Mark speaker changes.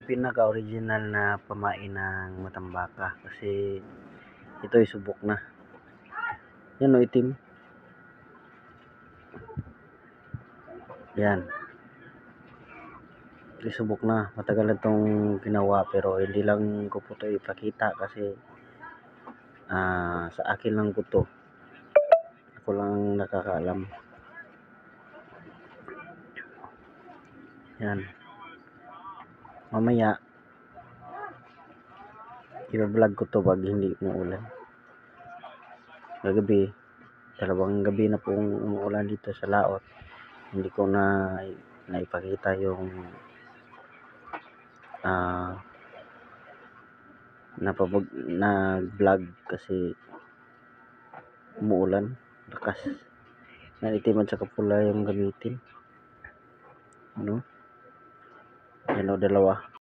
Speaker 1: pinaka-original na pamain ng matambaka kasi ito ay subok na. Yan o, itim. Yan. Subok na. Matagal na itong ginawa pero hindi lang ko po ito ipakita kasi sa akin lang po ito. Ako lang nakakaalam. Yan. Mamaya i-vlog ko to pag hindi umuulan. Kagabi, dalawang gabi na pong umuulan dito sa Laot. Hindi ko na naipakita yung na-vlog kasi umuulan, lakas. Nanitiman sa kapula yung gamitin. Ano? Yan o, dalawa.